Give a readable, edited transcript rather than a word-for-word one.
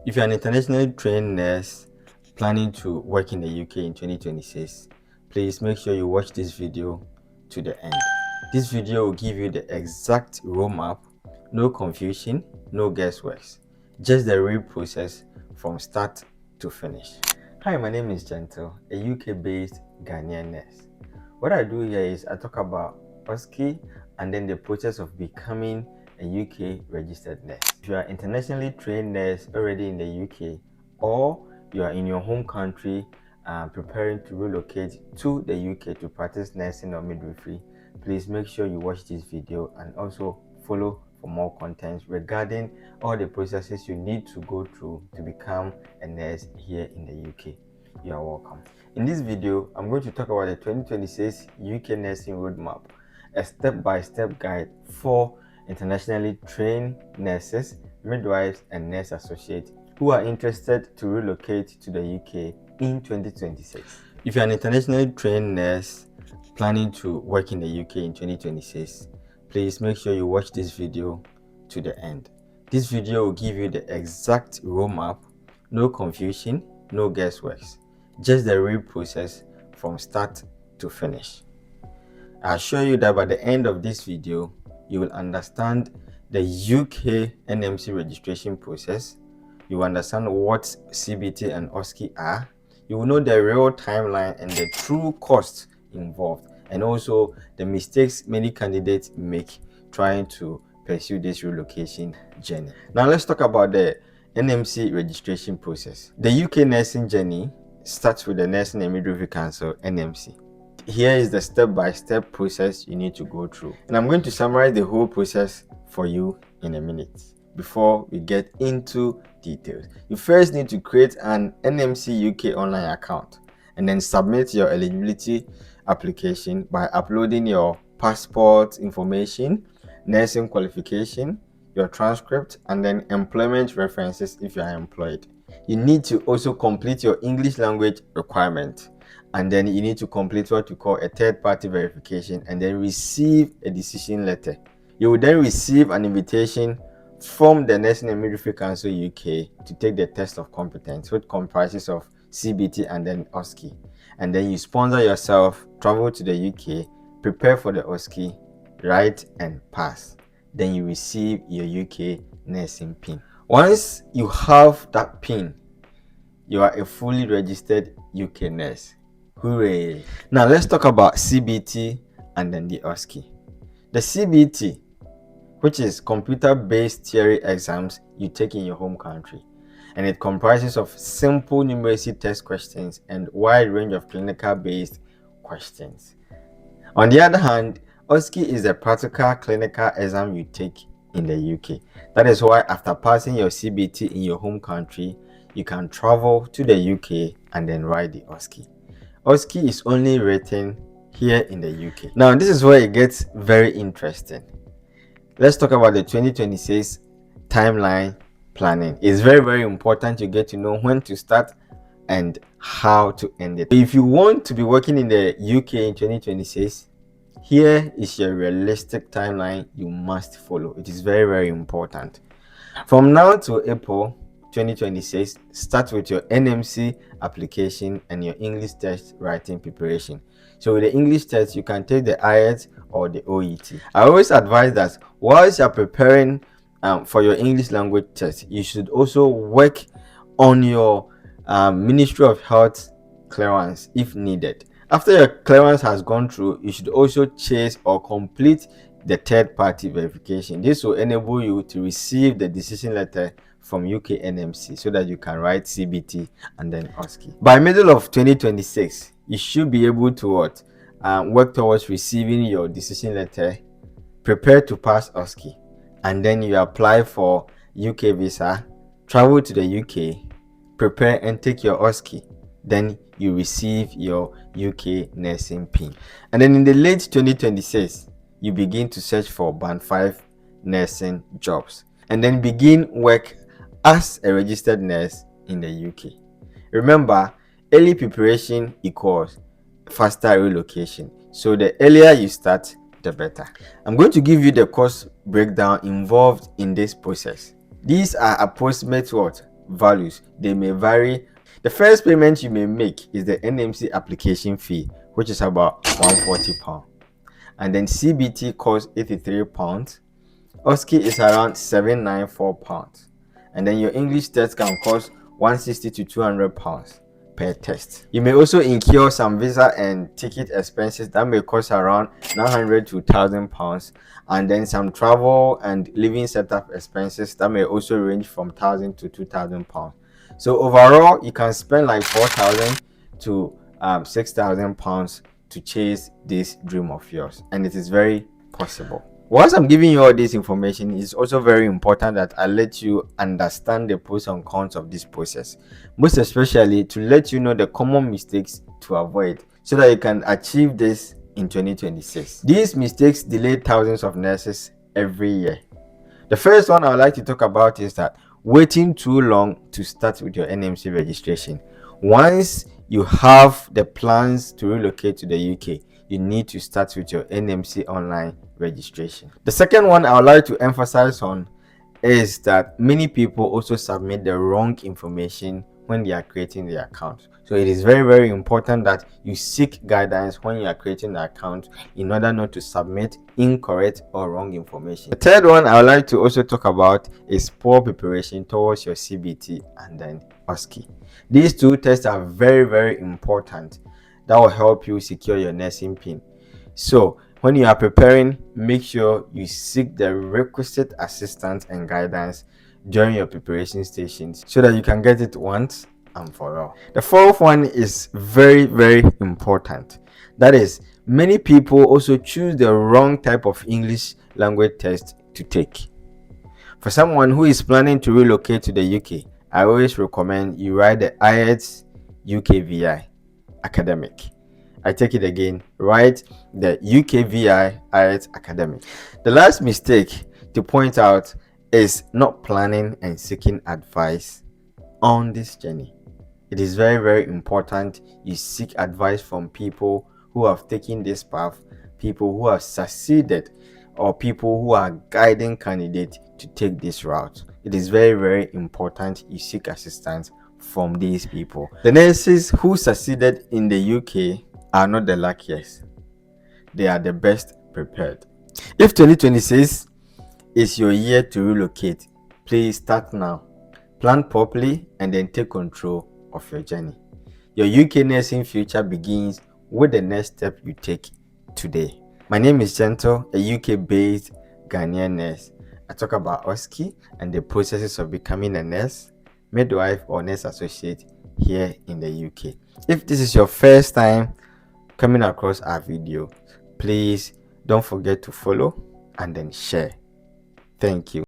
If you're an internationally trained nurse planning to work in the UK in 2026, please make sure you watch this video to the end. This video will give you the exact roadmap, no confusion, no guesswork, just the real process from start to finish. Hi, my name is Gentle, a UK-based Ghanaian nurse. What I do here is I talk about OSCE and then the process of becoming a UK registered nurse. If you are internationally trained nurse already in the UK, or you are in your home country preparing to relocate to the UK to practice nursing or midwifery, please make sure you watch this video and also follow for more content regarding all the processes you need to go through to become a nurse here in the UK. You are welcome. In this video, I'm going to talk about the 2026 UK Nursing Roadmap, a step-by-step guide for internationally trained nurses, midwives, and nurse associates who are interested to relocate to the UK in 2026. If you're an internationally trained nurse planning to work in the UK in 2026, please make sure you watch this video to the end. This video will give you the exact roadmap, no confusion, no guesswork, just the real process from start to finish. I assure you that by the end of this video, you will understand the UK NMC registration process. You will understand what CBT and OSCE are. You will know the real timeline and the true costs involved, and also the mistakes many candidates make trying to pursue this relocation journey. Now let's talk about the NMC registration process. The UK nursing journey starts with the Nursing and Midwifery Council, NMC. Here is the step-by-step process you need to go through, and I'm going to summarize the whole process for you in a minute. Before we get into details, you first need to create an NMC UK online account and then submit your eligibility application by uploading your passport information, nursing qualification, your transcript, and then employment references if you are employed. You need to also complete your English language requirement, and then you need to complete what we call a third-party verification and then receive a decision letter. You will then receive an invitation from the Nursing and Midwifery Council UK to take the test of competence, which comprises of CBT and then OSCE. And then you sponsor yourself, travel to the UK, prepare for the OSCE, write and pass. Then you receive your UK nursing PIN. Once you have that PIN, you are a fully registered UK nurse. Hooray! Now let's talk about CBT and then the OSCE. The CBT, which is computer-based theory exams you take in your home country, and it comprises of simple numeracy test questions and wide range of clinical-based questions. On the other hand, OSCE is a practical clinical exam you take in the UK. That is why after passing your CBT in your home country, you can travel to the UK and then write the OSCE. OSCE is only written here in the UK. Now, this is where it gets very interesting. Let's talk about the 2026 timeline planning. It's very, very important you get to know when to start and how to end it. If you want to be working in the UK in 2026, here is your realistic timeline you must follow. It is very, very important. From now to April 2026, start with your NMC application and your English test writing preparation. So with the English test, you can take the IELTS or the OET. I always advise that whilst you're preparing for your English language test, you should also work on your Ministry of Health clearance if needed. After your clearance has gone through, you should also chase or complete the third-party verification. This will enable you to receive the decision letter from UK NMC so that you can write CBT and then OSCE. By middle of 2026, you should be able to work towards receiving your decision letter, prepare to pass OSCE, and then you apply for UK visa, travel to the UK, prepare and take your OSCE. Then you receive your UK nursing PIN. And then in the late 2026, you begin to search for Band 5 nursing jobs and then begin work as a registered nurse in the UK. Remember, early preparation equals faster relocation. So the earlier you start, the better. I'm going to give you the cost breakdown involved in this process. These are approximate values. They may vary. The first payment you may make is the NMC application fee, which is about £140. And then CBT costs £83. OSCE is around £794. And then your English test can cost £160 to £200 per test. You may also incur some visa and ticket expenses that may cost around £900 to £1,000, and then some travel and living setup expenses that may also range from £1,000 to £2,000. So overall, you can spend like £4,000 to £6,000 to chase this dream of yours, and it is very possible. Once I'm giving you all this information, it's also very important that I let you understand the pros and cons of this process, most especially to let you know the common mistakes to avoid so that you can achieve this in 2026. These mistakes delay thousands of nurses every year. The first one I would like to talk about is that waiting too long to start with your NMC registration. Once you have the plans to relocate to the UK, you need to start with your NMC online registration. The second one I would like to emphasize on is that many people also submit the wrong information when they are creating the account. So it is very, very important that you seek guidance when you are creating the account in order not to submit incorrect or wrong information. The third one I would like to also talk about is poor preparation towards your CBT and then OSCE. These two tests are very, very important. That will help you secure your nursing pin. So when you are preparing, make sure you seek the requisite assistance and guidance during your preparation stations so that you can get it once and for all. The fourth one is very, very important. That is, many people also choose the wrong type of English language test to take. For someone who is planning to relocate to the UK, I always recommend you write the IELTS UKVI academic. I take it again, write the UKVI IELTS academic. The last mistake to point out is not planning and seeking advice on this journey. It is very, very important you seek advice from people who have taken this path, people who have succeeded, or people who are guiding candidates to take this route. It is very, very important you seek assistance from these people. The nurses who succeeded in the UK are not the luckiest. They are the best prepared. If 2026 is your year to relocate, please start now. Plan properly and then take control of your journey. Your UK nursing future begins with the next step you take today. My name is Gentle, a UK-based Ghanaian nurse. I talk about OSCE and the processes of becoming a nurse, midwife, or nurse associate here in the UK. If this is your first time coming across our video, please don't forget to follow and then share. Thank you.